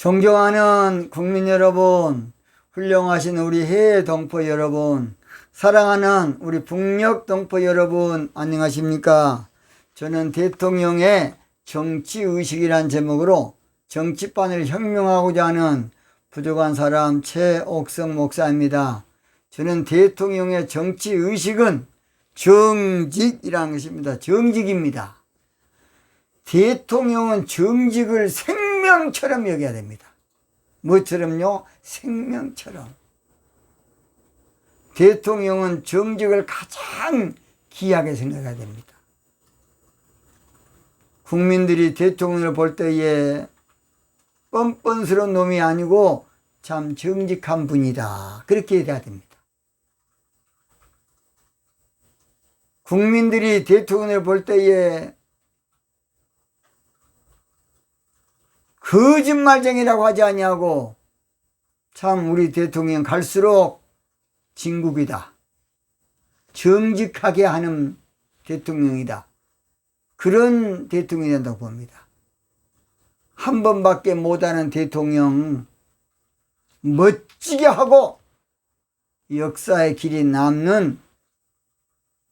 존경하는 국민 여러분, 훌륭하신 우리 해외 동포 여러분, 사랑하는 우리 북녘 동포 여러분, 안녕하십니까? 저는 대통령의 정치의식이란 제목으로 정치판을 혁명하고자 하는 부족한 사람 최옥성 목사입니다. 저는 대통령의 정치의식은 정직이라는 것입니다. 정직입니다. 대통령은 정직을 생명처럼 여겨야 됩니다. 뭐처럼요? 생명처럼. 대통령은 정직을 가장 귀하게 생각해야 됩니다. 국민들이 대통령을 볼 때에 뻔뻔스러운 놈이 아니고 참 정직한 분이다, 그렇게 해야 됩니다. 국민들이 대통령을 볼 때에 거짓말쟁이라고 하지 아니하고 참 우리 대통령 갈수록 진국이다, 정직하게 하는 대통령이다, 그런 대통령이 된다고 봅니다. 한 번밖에 못하는 대통령 멋지게 하고 역사의 길이 남는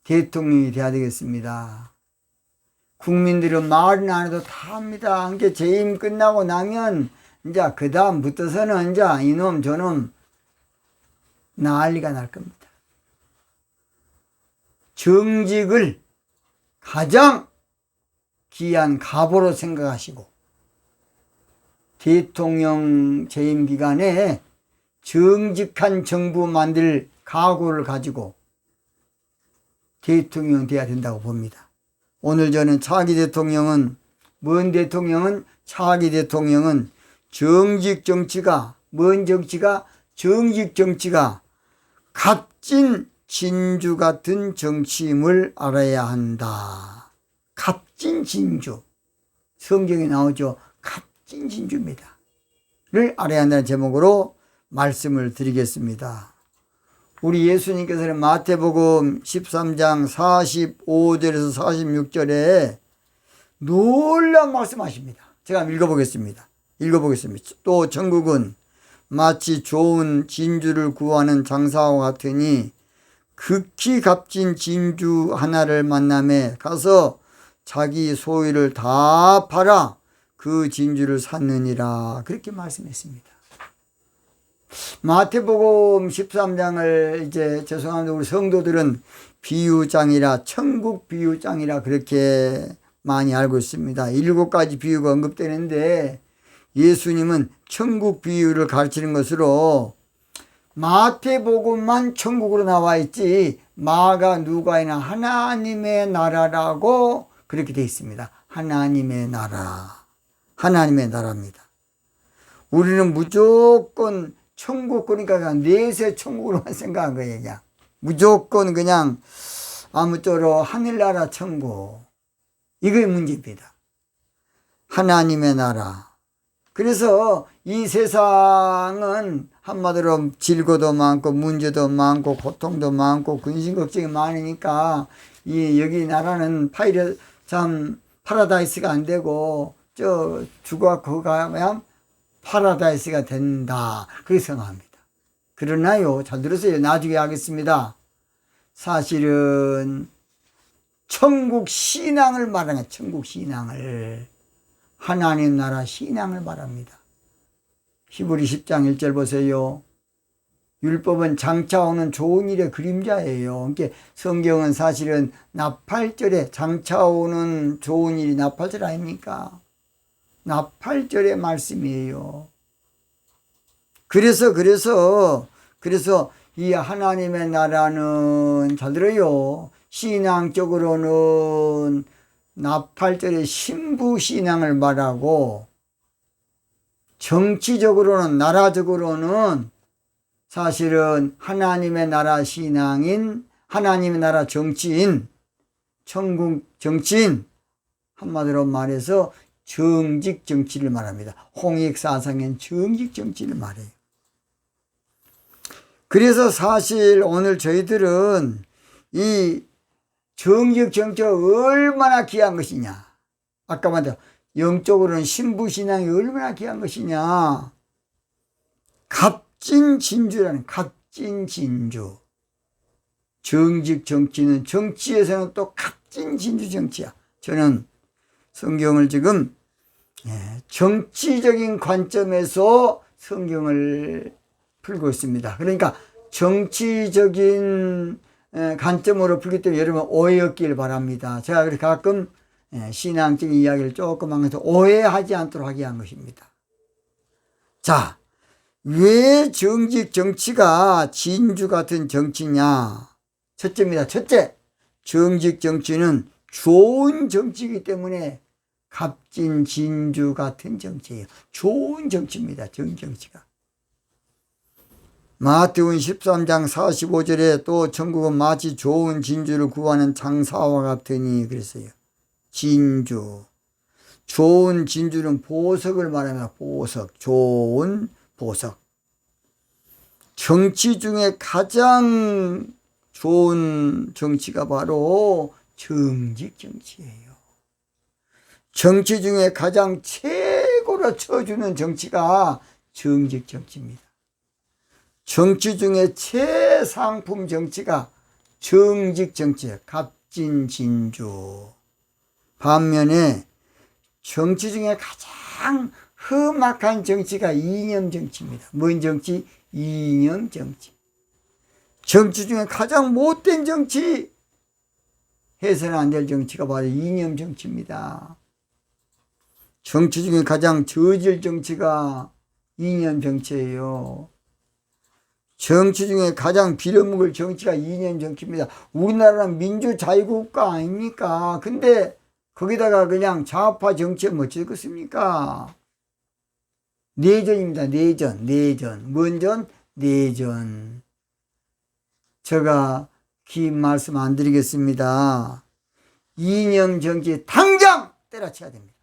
대통령이 되어야 되겠습니다. 국민들은 말은 안 해도 다 합니다. 이제 재임 끝나고 나면 이제 그 다음부터서는 이제 이놈 저놈 난리가 날 겁니다. 정직을 가장 귀한 갑오로 생각하시고 대통령 재임 기간에 정직한 정부 만들 각오를 가지고 대통령 돼야 된다고 봅니다. 오늘 저는 차기 대통령은 뭔 대통령은 차기 대통령은 정직 정치가 뭔 정치가 정직 정치가 값진 진주 같은 정치임을 알아야 한다. 값진 진주, 성경에 나오죠. 값진 진주입니다. 를 알아야 한다는 제목으로 말씀을 드리겠습니다. 우리 예수님께서는 마태복음 13장 45절에서 46절에 놀라운 말씀하십니다. 제가 읽어보겠습니다. 또 천국은 마치 좋은 진주를 구하는 장사와 같으니 극히 값진 진주 하나를 만남에 가서 자기 소유를 다 팔아 그 진주를 샀느니라, 그렇게 말씀했습니다. 마태복음 13장을 이제 죄송합니다, 우리 성도들은 비유장이라, 천국 비유장이라 그렇게 많이 알고 있습니다. 7가지 비유가 언급되는데 예수님은 천국 비유를 가르치는 것으로 마태복음만 천국으로 나와 있지 마가 누가에나 하나님의 나라라고 그렇게 되어 있습니다. 하나님의 나라, 하나님의 나라입니다. 우리는 무조건 천국, 그러니까 그냥 내세 천국으로만 생각한 거예요. 그냥 무조건 그냥 아무쪼록 하늘나라 천국, 이게 문제입니다. 하나님의 나라. 그래서 이 세상은 한마디로 질고도 많고 문제도 많고 고통도 많고 근심 걱정이 많으니까 여기 나라는 파라다이스가 안 되고 저 죽어 거기 가면 파라다이스가 된다, 그렇게 생각합니다. 그러나요, 잘 들으세요. 나중에 하겠습니다. 사실은 천국 신앙을 말하는, 천국 신앙을, 하나님 나라 신앙을 말합니다. 히브리 10장 1절 보세요. 율법은 장차 오는 좋은 일의 그림자예요. 그러니까 성경은 사실은 나팔절에 장차 오는 좋은 일이 나팔절 아닙니까? 나팔절의 말씀이에요. 그래서 이 하나님의 나라는, 잘 들어요, 신앙적으로는 나팔절의 신부 신앙을 말하고 정치적으로는, 나라적으로는 사실은 하나님의 나라 신앙인, 하나님의 나라 정치인, 천국 정치인, 한마디로 말해서 정직 정치를 말합니다. 홍익사상엔 정직 정치를 말해요. 그래서 사실 오늘 저희들은 이 정직 정치가 얼마나 귀한 것이냐. 아까 말한 영적으로는 신부신앙이 얼마나 귀한 것이냐. 갑진진주라는, 갑진진주. 정직 정치는, 정치에서는 또 갑진진주 정치야. 저는 성경을 지금 정치적인 관점에서 성경을 풀고 있습니다. 그러니까 정치적인 관점으로 풀기 때문에 여러분 오해 없기를 바랍니다. 제가 그렇게 가끔 신앙적인 이야기를 조금 하면서 오해하지 않도록 하게 한 것입니다. 자, 왜 정직 정치가 진주 같은 정치냐? 첫째입니다. 첫째, 정직 정치는 좋은 정치이기 때문에 갑진 진주 같은 정치예요. 좋은 정치입니다. 정치가. 마태복음 13장 45절에 또 천국은 마치 좋은 진주를 구하는 장사와 같으니 그랬어요. 진주. 좋은 진주는 보석을 말합니다. 보석. 좋은 보석. 정치 중에 가장 좋은 정치가 바로 정직 정치예요. 정치 중에 가장 최고로 쳐주는 정치가 정직 정치입니다. 정치 중에 최상품 정치가 정직 정치예요. 갑진진주. 반면에 정치 중에 가장 험악한 정치가 이념 정치입니다. 뭔 정치? 이념 정치. 정치 중에 가장 못된 정치, 해서는 안 될 정치가 바로 이념 정치입니다. 정치 중에 가장 저질 정치가 이념 정치예요. 정치 중에 가장 빌어먹을 정치가 이념 정치입니다. 우리나라는 민주자유국가 아닙니까? 근데 거기다가 그냥 좌파 정치에 어찌 되겠습니까? 내전입니다. 내전. 뭔 전? 내전. 제가 긴 말씀 안 드리겠습니다. 이념 정치 당장 때려쳐야 됩니다.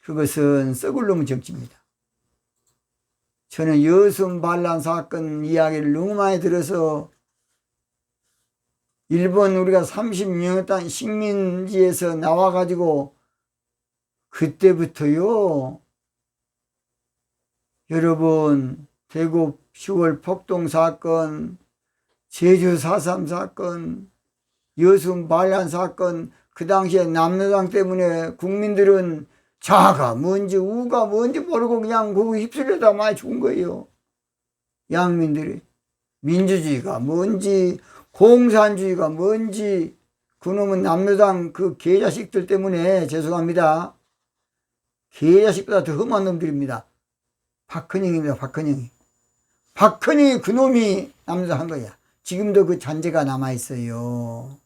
그것은 썩을 놈의 정치입니다. 저는 여성 반란 사건 이야기를 너무 많이 들어서 일본 우리가 30년 동안 식민지에서 나와가지고 그때부터요, 여러분 대구 10월 폭동 사건, 제주 4.3 사건, 여성 반란 사건, 그 당시에 남노당 때문에 국민들은 자가 뭔지 우가 뭔지 모르고 그냥 그거 휩쓸려다 많이 죽은 거예요. 양민들이. 민주주의가 뭔지 공산주의가 뭔지 그놈은 남노당 그 개자식들 때문에 죄송합니다. 개자식보다 더 험한 놈들입니다. 박헌영입니다. 박헌영이 그놈이 남노당 한 거야. 지금도 그 잔재가 남아있어요.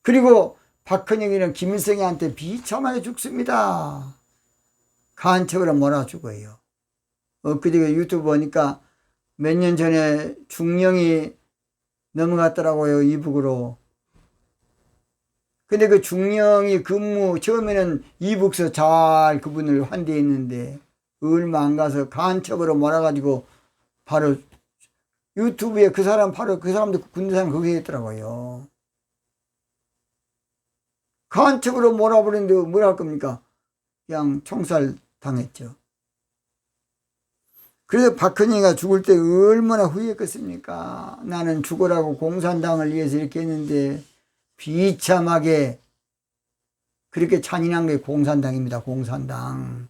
그리고 박헌영이는 김일성이한테 비참하게 죽습니다. 간첩으로 몰아 죽어요. 엊그제 유튜브 보니까 몇 년 전에 중령이 넘어갔더라고요. 이북으로. 근데 그 중령이 처음에는 이북서 잘 그분을 환대했는데 얼마 안 가서 간첩으로 몰아가지고 바로 유튜브에 그 사람도 군대사람 거기 했더라고요. 간첩으로 몰아버리는데 뭘 할 겁니까? 그냥 총살 당했죠. 그래서 박헌영이가 죽을 때 얼마나 후회했겠습니까? 나는 죽으라고 공산당을 위해서 이렇게 했는데 비참하게 그렇게 잔인한 게 공산당입니다. 공산당.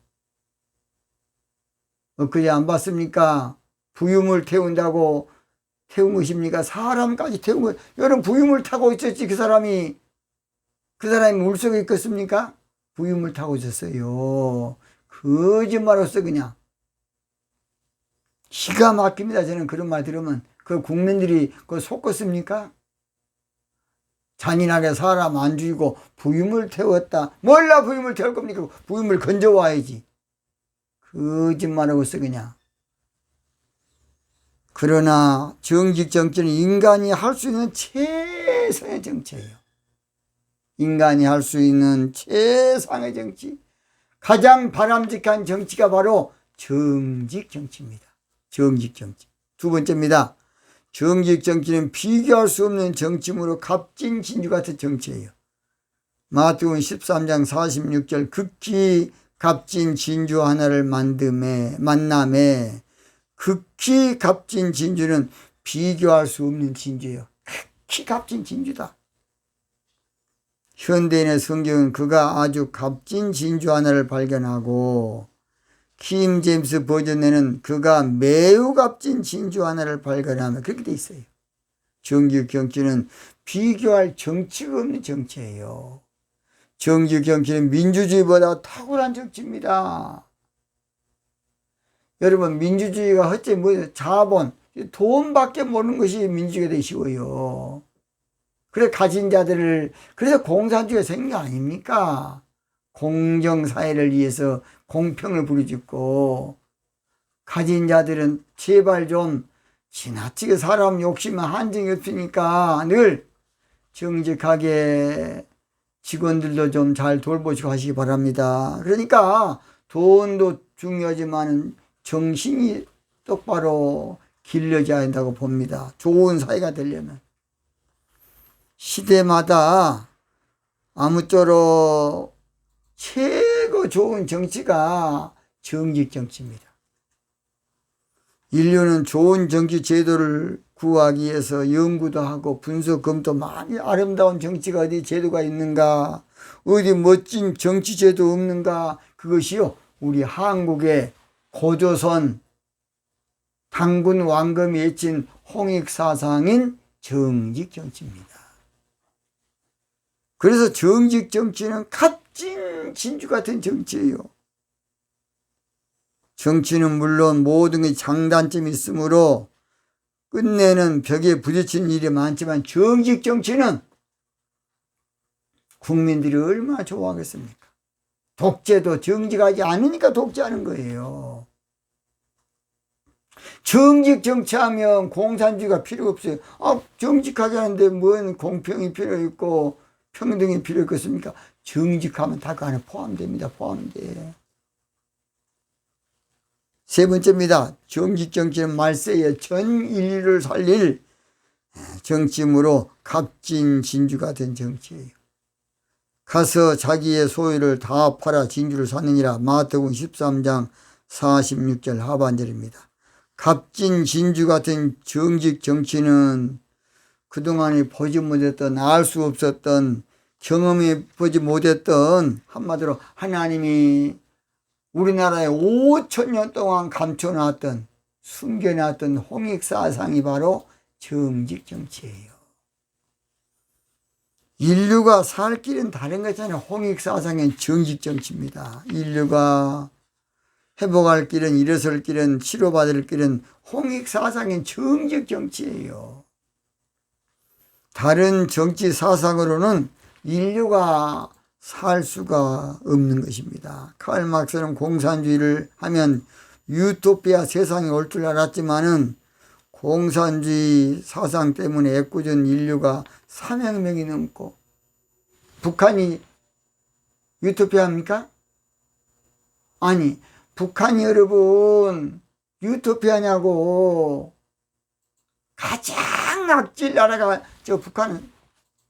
엊그제 안 봤습니까? 부유물 태운다고 태운 것입니까? 사람까지 태운 거. 여러분 부유물 타고 있었지 그 사람이 물속에 있겠습니까? 부유물 타고 있었어요. 거짓말로써 그냥. 기가 막힙니다. 저는 그런 말 들으면. 그 국민들이 그거 속겠습니까? 잔인하게 사람 안 죽이고 부유물 태웠다. 몰라 부유물 태울 겁니까? 부유물 건져와야지. 거짓말하고서 그냥. 그러나 정직 정치는 인간이 할 수 있는 최선의 정치예요. 인간이 할 수 있는 최상의 정치, 가장 바람직한 정치가 바로 정직 정치입니다. 정직 정치. 두 번째입니다. 정직 정치는 비교할 수 없는 정치물로 값진 진주 같은 정치예요. 마태복음 13장 46절 극히 값진 진주 하나를 만남에 극히 값진 진주는 비교할 수 없는 진주예요. 극히 값진 진주다. 현대인의 성경은 그가 아주 값진 진주 하나를 발견하고 킹 제임스 버전에는 그가 매우 값진 진주 하나를 발견하며 그렇게 돼 있어요. 정규 경치는 비교할 정치가 없는 정치예요. 정규 경치는 민주주의보다 탁월한 정치입니다. 여러분, 민주주의가 어째 뭐예요? 자본, 돈밖에 모르는 것이 민주주의가 되기 쉬워요. 그래 가진 자들을, 그래서 공산주의가 생긴 거 아닙니까? 공정사회를 위해서 공평을 부르짖고, 가진 자들은 제발 좀 지나치게 사람 욕심은 한정이 없으니까 늘 정직하게 직원들도 좀 잘 돌보시고 하시기 바랍니다. 그러니까 돈도 중요하지만 정신이 똑바로 길러져야 한다고 봅니다. 좋은 사회가 되려면. 시대마다 아무쪼록 최고 좋은 정치가 정직 정치입니다. 인류는 좋은 정치 제도를 구하기 위해서 연구도 하고 분석 검토 많이 아름다운 정치가 어디 제도가 있는가, 어디 멋진 정치 제도 없는가, 그것이요 우리 한국의 고조선 당군 왕검이 외친 홍익사상인 정직 정치입니다. 그래서 정직 정치는 값진 진주 같은 정치예요. 정치는 물론 모든 게 장단점이 있으므로 끝내는 벽에 부딪히는 일이 많지만 정직 정치는 국민들이 얼마나 좋아하겠습니까? 독재도 정직하지 않으니까 독재하는 거예요. 정직 정치하면 공산주의가 필요 없어요. 정직하게 하는데 뭔 공평이 필요 있고 평등이 필요 있겠습니까? 정직하면 다 그 안에 포함됩니다. 포함돼. 세 번째입니다. 정직 정치는 말세에 전 인류를 살릴 정치이므로 값진 진주가 된 정치예요. 가서 자기의 소유를 다 팔아 진주를 사느니라. 마태복음 13장 46절 하반절입니다. 값진 진주 같은 정직 정치는 그동안에 보지 못했던, 알 수 없었던, 경험해 보지 못했던, 한마디로 하나님이 우리나라에 5,000년 동안 감춰놨던, 숨겨놨던 홍익사상이 바로 정직 정치예요. 인류가 살 길은 다른 거잖아요. 홍익사상은 정직 정치입니다. 인류가 회복할 길은, 일어설 길은, 치료받을 길은 홍익사상인 정직 정치예요. 다른 정치 사상으로는 인류가 살 수가 없는 것입니다. 칼 막스는 공산주의를 하면 유토피아 세상이 올 줄 알았지만은 공산주의 사상 때문에 애꿎은 인류가 3억 명이 넘고, 북한이 유토피아입니까? 아니, 북한이 여러분 유토피아냐고. 가장 악질 나라가 저 북한은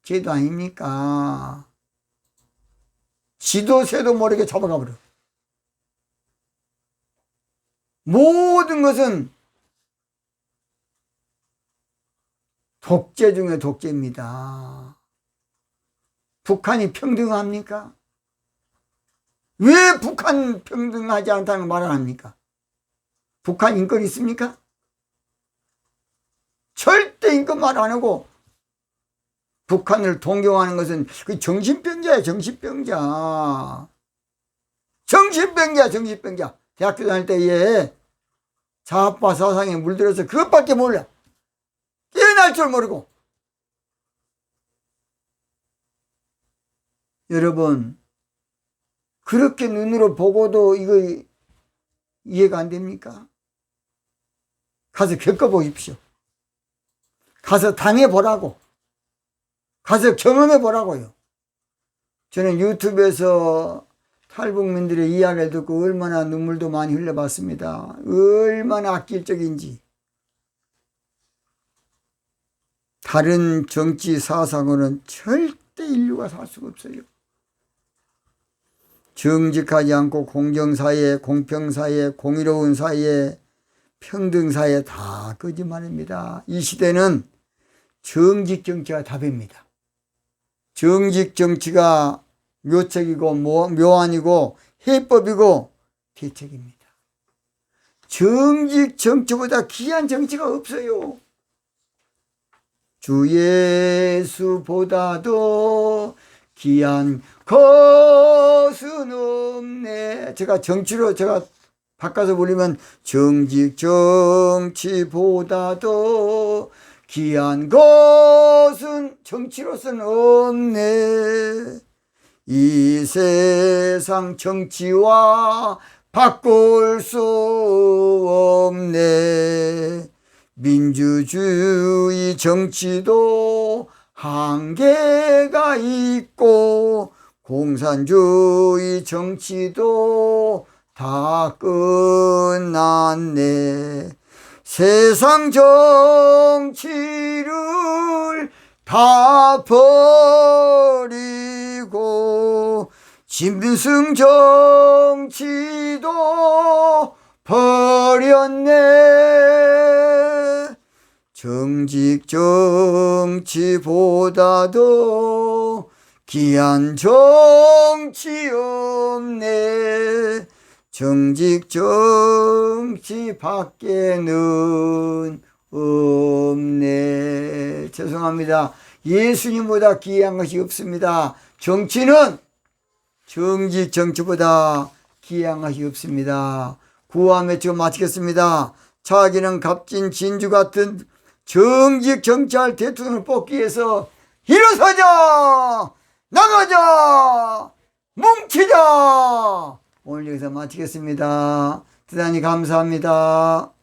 제도 아닙니까? 지도새도 모르게 잡아가 버려. 모든 것은 독재 중에 독재입니다. 북한이 평등합니까? 왜 북한 평등하지 않다는 말을 합니까? 북한 인권 있습니까? 절대 인권 말 안 하고 북한을 동경하는 것은 그 정신병자야, 정신병자. 정신병자, 정신병자. 대학교 다닐 때에 좌파 사상에 물들어서 그것밖에 몰라. 깨어날 줄 모르고. 여러분, 그렇게 눈으로 보고도 이거 이해가 안 됩니까? 가서 겪어보십시오. 가서 당해보라고. 가서 경험해보라고요. 저는 유튜브에서 탈북민들의 이야기를 듣고 얼마나 눈물도 많이 흘려봤습니다. 얼마나 악질적인지. 다른 정치 사상으로는 절대 인류가 살 수가 없어요. 정직하지 않고 공정사회, 공평사회, 공의로운 사회, 평등사회 다 거짓말입니다. 이 시대는 정직정치가 답입니다. 정직정치가 묘책이고 묘안이고 해법이고 대책입니다. 정직정치보다 귀한 정치가 없어요. 주 예수보다도 귀한 것은 없네. 제가 정치로 바꿔서 부르면 정직 정치보다도 귀한 것은 정치로서는 없네. 이 세상 정치와 바꿀 수 없네. 민주주의 정치도 한계가 있고 공산주의 정치도 다 끝났네. 세상 정치를 다 버리고 짐승 정치도 버렸네. 정직 정치보다도 귀한 정치 없네. 정직 정치밖에는 없네. 죄송합니다. 예수님보다 귀한 것이 없습니다. 정치는 정직 정치보다 귀한 것이 없습니다. 구호함 외치고 마치겠습니다. 자기는 값진 진주 같은 정직 정치할 대통령을 뽑기 위해서 일어서자! 나가자! 뭉치자! 오늘 여기서 마치겠습니다. 대단히 감사합니다.